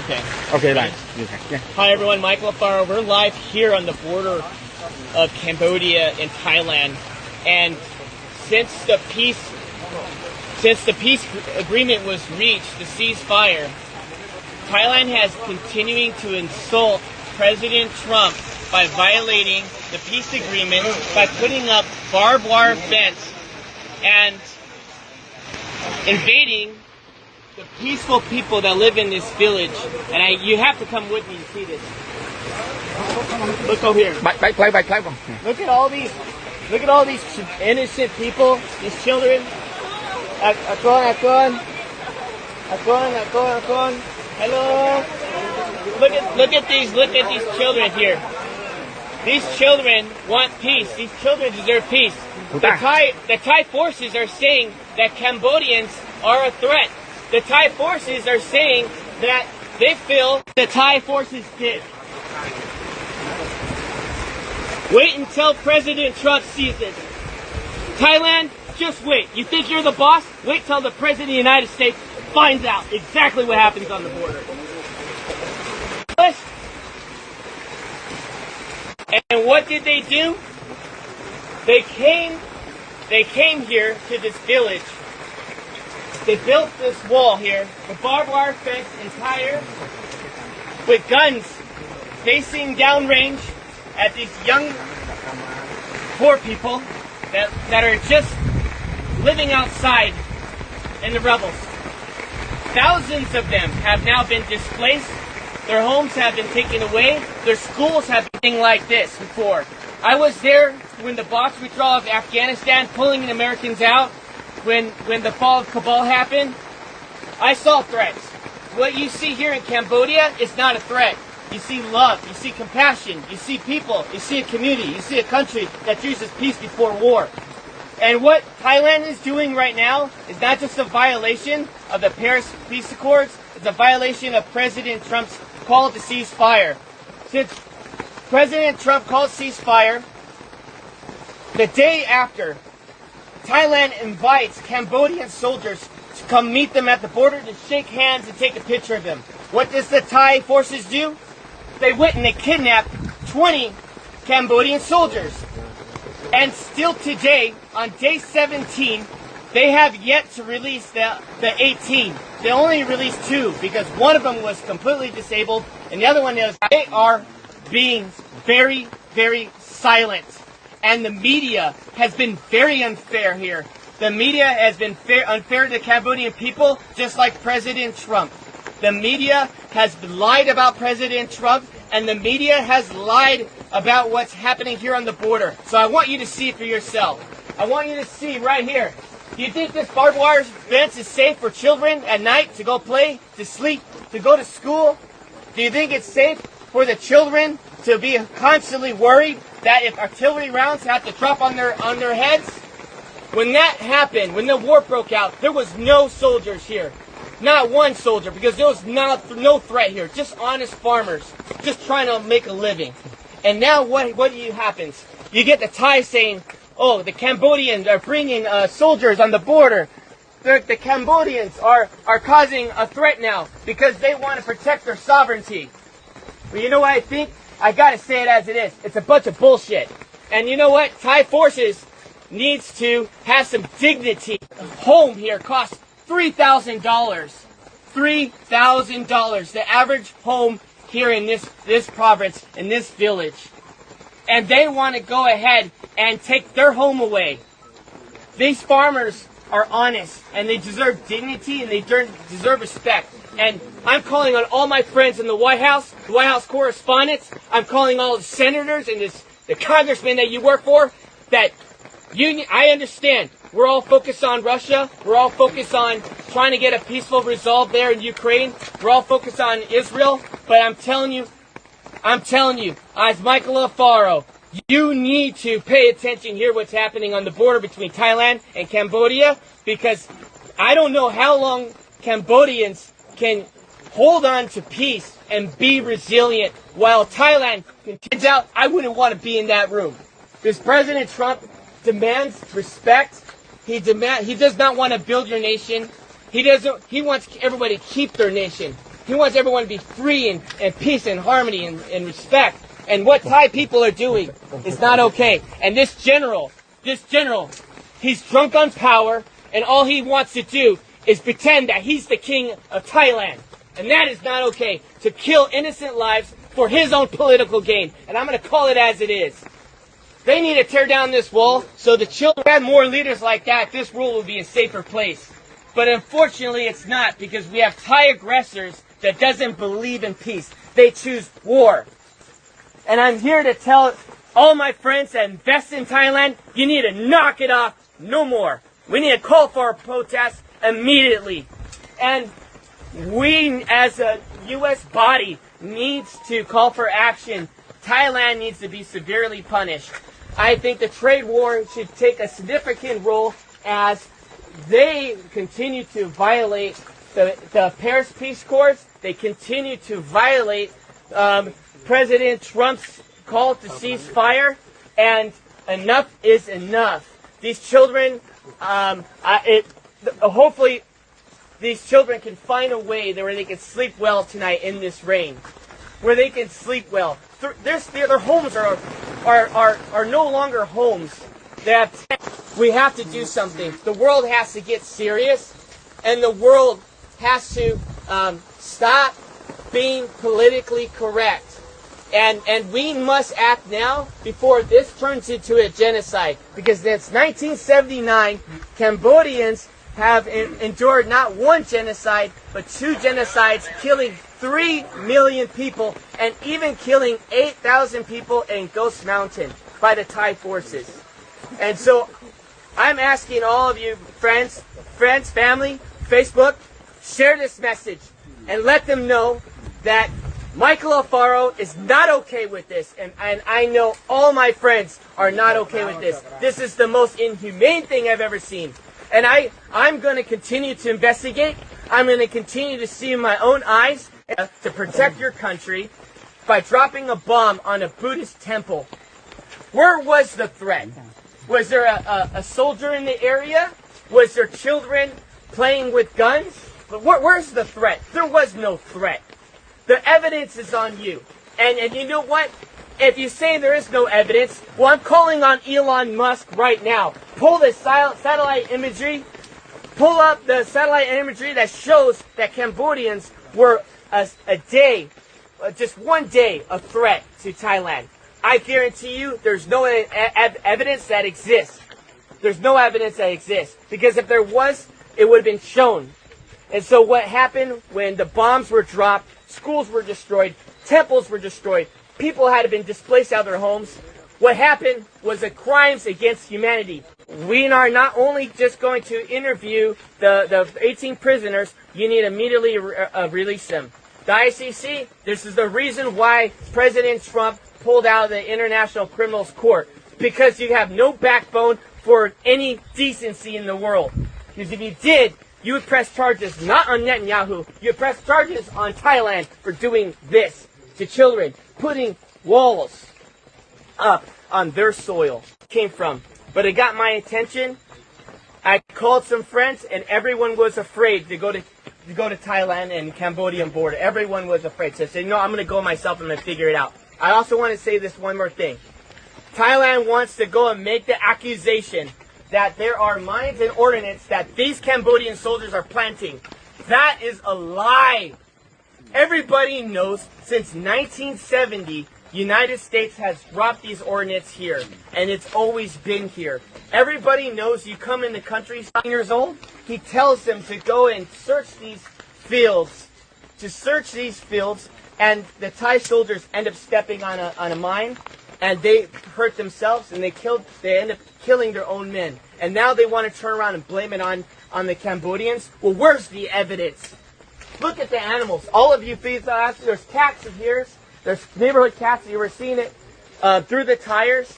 Okay. Okay, right. Yeah. Hi everyone, Michael Alfaro. We're live here on the border of Cambodia and Thailand, and since the peace agreement was reached, the ceasefire, Thailand has continuing to insult President Trump by violating the peace agreement by putting up barbed wire fence and invading the peaceful people that live in this village. And you have to come with me to see this. Look over here. Look at all these innocent people, these children. Hello. Look at these children here. These children want peace. These children deserve peace. The Thai forces are saying that Cambodians are a threat. The Thai forces are saying that they feel the Thai forces did. Wait until President Trump sees this. Thailand, just wait. You think you're the boss? Wait till the President of the United States finds out exactly what happens on the border. And what did they do? They came here to this village. They built this wall here, the barbed wire fence entire, with guns facing downrange at these young, poor people that are just living outside in the rebels. Thousands of them have now been displaced. Their homes have been taken away. Their schools have been like this before. I was there when the Box withdrawal of Afghanistan, pulling the Americans out. When the fall of Kabul happened, I saw threats. What you see here in Cambodia is not a threat. You see love, you see compassion, you see people, you see a community, you see a country that chooses peace before war. And what Thailand is doing right now is not just a violation of the Paris Peace Accords, it's a violation of President Trump's call to ceasefire. Since President Trump called ceasefire, the day after, Thailand invites Cambodian soldiers to come meet them at the border to shake hands and take a picture of them. What does the Thai forces do? They went and they kidnapped 20 Cambodian soldiers. And still today, on day 17, they have yet to release the 18. They only released 2 because one of them was completely disabled and the other one is. They are being very, very silent. And the media has been very unfair here. The media has been unfair to the Cambodian people, just like President Trump. The media has lied about President Trump, and the media has lied about what's happening here on the border. So I want you to see it for yourself. I want you to see right here. Do you think this barbed wire fence is safe for children at night to go play, to sleep, to go to school? Do you think it's safe for the children to be constantly worried that if artillery rounds have to drop on their heads? When that happened, when the war broke out, there was no soldiers here. Not one soldier, because there was no threat here. Just honest farmers, just trying to make a living. And now what happens? You get the Thai saying, oh, the Cambodians are bringing soldiers on the border. The Cambodians are causing a threat now because they want to protect their sovereignty. But you know what I think? I gotta say it as it is. It's a bunch of bullshit. And you know what? Thai forces needs to have some dignity. Home here costs $3,000. $3,000. The average home here in this province, in this village. And they want to go ahead and take their home away. These farmers are honest and they deserve dignity and they deserve respect. And I'm calling on all my friends in the White House correspondents. I'm calling all the senators and the congressmen that you work for. That I understand. We're all focused on Russia. We're all focused on trying to get a peaceful resolve there in Ukraine. We're all focused on Israel. But I'm telling you, as Michael Alfaro, you need to pay attention here what's happening on the border between Thailand and Cambodia, because I don't know how long Cambodians can hold on to peace and be resilient while Thailand continues out. I wouldn't want to be in that room. Because President Trump demands respect. He does not want to build your nation. He wants everybody to keep their nation. He wants everyone to be free and peace and harmony and respect. And what Thai people are doing is not okay. And this general, he's drunk on power, and all he wants to do is pretend that he's the king of Thailand. And that is not okay, to kill innocent lives for his own political gain. And I'm going to call it as it is. They need to tear down this wall so the children had more leaders like that. This world would be a safer place. But unfortunately, it's not, because we have Thai aggressors that doesn't believe in peace. They choose war. And I'm here to tell all my friends that invest in Thailand, you need to knock it off no more. We need to call for a protest immediately. And we, as a U.S. body, needs to call for action. Thailand needs to be severely punished. I think the trade war should take a significant role as they continue to violate the Paris Peace Accords. They continue to violate President Trump's call to cease fire, and enough is enough. These children, hopefully, these children can find a way where they can sleep well tonight in this rain, where they can sleep well. Their homes are no longer homes. We have to do something. The world has to get serious, and the world has to stop being politically correct. And we must act now before this turns into a genocide. Because since 1979, Cambodians have endured not one genocide, but two genocides, killing 3 million people, and even killing 8,000 people in Ghost Mountain by the Thai forces. And so I'm asking all of you, friends, family, Facebook, share this message and let them know that Michael Alfaro is not okay with this. And I know all my friends are not okay with this. This is the most inhumane thing I've ever seen. And I'm going to continue to investigate. I'm going to continue to see in my own eyes to protect your country by dropping a bomb on a Buddhist temple. Where was the threat? Was there a soldier in the area? Was there children playing with guns? But where's the threat? There was no threat. The evidence is on you. And you know what? If you say there is no evidence, well, I'm calling on Elon Musk right now. Pull the satellite imagery. Pull up the satellite imagery that shows that Cambodians were a day, just one day, a threat to Thailand. I guarantee you there's no evidence that exists. There's no evidence that exists. Because if there was, it would have been shown. And so what happened when the bombs were dropped, schools were destroyed, temples were destroyed, people had been displaced out of their homes, what happened was the crimes against humanity. We are not only just going to interview the 18 prisoners, you need to immediately release them. The ICC, this is the reason why President Trump pulled out of the International Criminals Court. Because you have no backbone for any decency in the world. Because if you did, you would press charges not on Netanyahu, you would press charges on Thailand for doing this to children, putting walls up on their soil. Came from. But it got my attention. I called some friends, and everyone was afraid to go to Thailand and Cambodian border. Everyone was afraid. So I said, no, I'm going to go myself. I'm going to figure it out. I also want to say this one more thing. Thailand wants to go and make the accusation that there are mines and ordnance that these Cambodian soldiers are planting. That is a lie. Everybody knows since 1970, United States has dropped these ordnance here, and it's always been here. Everybody knows you come in the country 9 years old, he tells them to go and search these fields, and the Thai soldiers end up stepping on a mine, and they hurt themselves, and they end up killing their own men. And now they want to turn around and blame it on the Cambodians. Well, where's the evidence? Look at the animals. All of you feed there's cats here. There's neighborhood cats. You were seeing it through the tires.